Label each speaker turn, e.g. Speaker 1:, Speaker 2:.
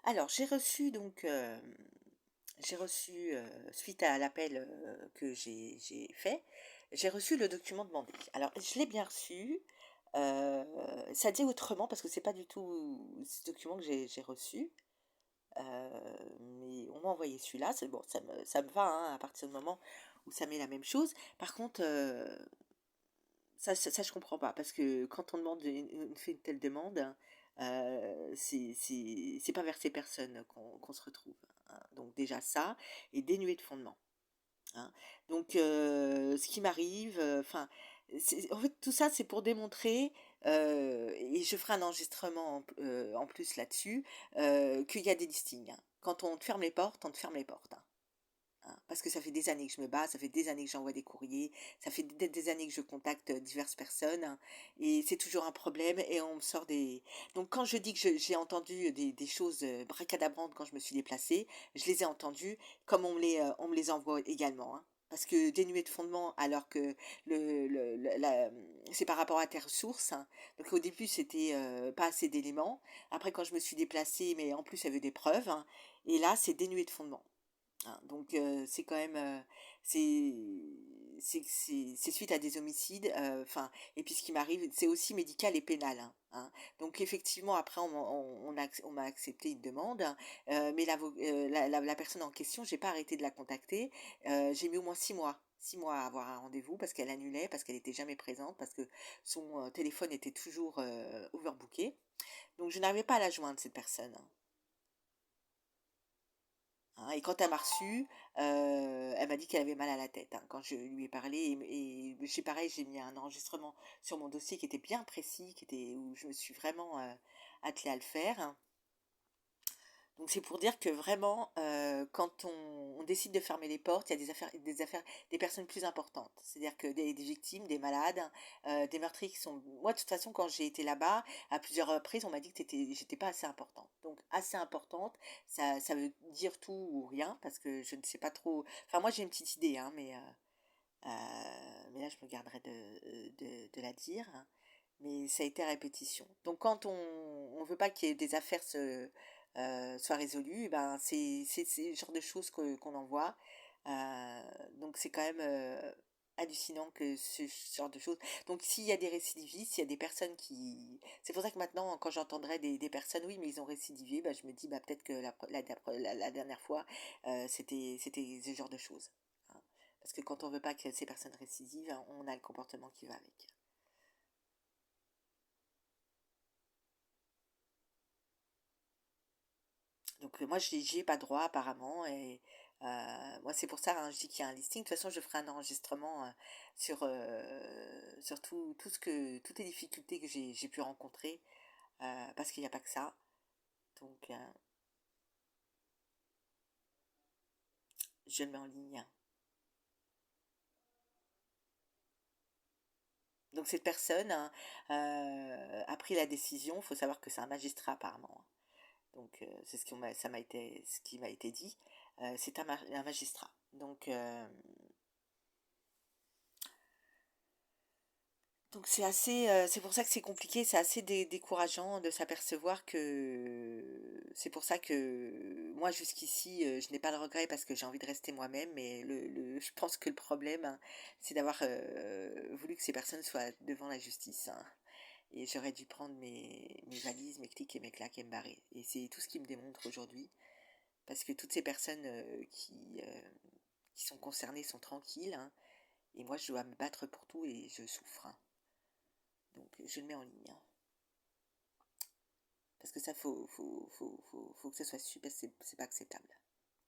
Speaker 1: Alors, j'ai reçu, suite à l'appel, que j'ai fait, j'ai reçu le document demandé. Alors, je l'ai bien reçu, ça dit autrement parce que c'est pas du tout ce document que j'ai reçu, mais on m'a envoyé celui-là, c'est bon, ça me va, hein, à partir du moment où ça met la même chose. Par contre, ça je comprends pas parce que quand on demande une fait une telle demande, c'est pas vers ces personnes qu'on se retrouve, hein. Donc déjà ça est dénué de fondement, hein. Donc ce qui m'arrive, enfin, c'est en fait, tout ça, c'est pour démontrer, et je ferai un enregistrement en plus là-dessus, qu'il y a des listings, hein. Quand on te ferme les portes, on te ferme les portes, hein. Hein, parce que ça fait des années que je me bats, ça fait des années que j'envoie des courriers, ça fait des années que je contacte diverses personnes, hein, et c'est toujours un problème et on me sort des... Donc quand je dis que j'ai entendu des choses bracadabrantes quand je me suis déplacée, je les ai entendues comme on me les envoie également, hein. Parce que dénué de fondement, alors que c'est par rapport à tes ressources, hein. Donc au début, c'était pas assez d'éléments. Après, quand je me suis déplacée, mais en plus, il y avait des preuves, hein. Et là, c'est dénué de fondement. Hein, donc c'est quand même c'est c'est suite à des homicides, enfin, et puis ce qui m'arrive, c'est aussi médical et pénal, hein, hein. Donc effectivement après on m'a accepté une demande, mais la personne en question, j'ai pas arrêté de la contacter. J'ai mis au moins 6 mois à avoir un rendez-vous parce qu'elle annulait, parce qu'elle était jamais présente, parce que son téléphone était toujours overbooké. Donc je n'arrivais pas à la joindre, cette personne, hein. Hein, et quand elle m'a reçue, elle m'a dit qu'elle avait mal à la tête, hein, quand je lui ai parlé, et j'ai pareil, j'ai mis un enregistrement sur mon dossier qui était bien précis, où je me suis vraiment attelée à le faire, hein. Donc c'est pour dire que vraiment, quand on décide de fermer les portes, il y a des personnes plus importantes. C'est-à-dire que des victimes, des malades, des meurtriers qui sont... Moi, de toute façon, quand j'ai été là-bas, à plusieurs reprises, on m'a dit que j'étais pas assez importante. Donc assez importante, ça veut dire tout ou rien, parce que je ne sais pas trop... Enfin, moi, j'ai une petite idée, hein, mais là, je me garderai de la dire, hein. Mais ça a été à répétition. Donc quand on veut pas qu'il y ait des affaires soient résolues, eh ben c'est le genre de choses qu'on envoie. Donc c'est quand même hallucinant que ce genre de choses. Donc s'il y a des récidivistes, s'il y a des personnes qui... C'est pour ça que maintenant, quand j'entendrai des personnes, oui, mais ils ont récidivé, bah, je me dis, bah, peut-être que la dernière fois, c'était ce genre de choses, hein. Parce que quand on veut pas que ces personnes récidivent, hein, on a le comportement qui va avec. Donc moi, j'y ai pas droit apparemment, et moi c'est pour ça, hein, je dis qu'il y a un listing. De toute façon, je ferai un enregistrement sur toutes les difficultés que j'ai pu rencontrer, parce qu'il n'y a pas que ça. Donc je le mets en ligne. Donc cette personne, hein, a pris la décision. Il faut savoir que c'est un magistrat apparemment, hein. Donc c'est ce qui m'a été dit. C'est un magistrat. Donc c'est pour ça que c'est compliqué, c'est assez décourageant de s'apercevoir que c'est pour ça que moi jusqu'ici, je n'ai pas de regret parce que j'ai envie de rester moi-même, mais je pense que le problème, hein, c'est d'avoir voulu que ces personnes soient devant la justice, hein. Et j'aurais dû prendre mes valises, mes clics et mes claques et me barrer. Et c'est tout ce qui me démontre aujourd'hui, parce que toutes ces personnes qui sont concernées sont tranquilles, hein, et moi je dois me battre pour tout et je souffre, hein. Donc je le mets en ligne, hein. Parce que ça, faut que ça soit su, parce que c'est pas acceptable.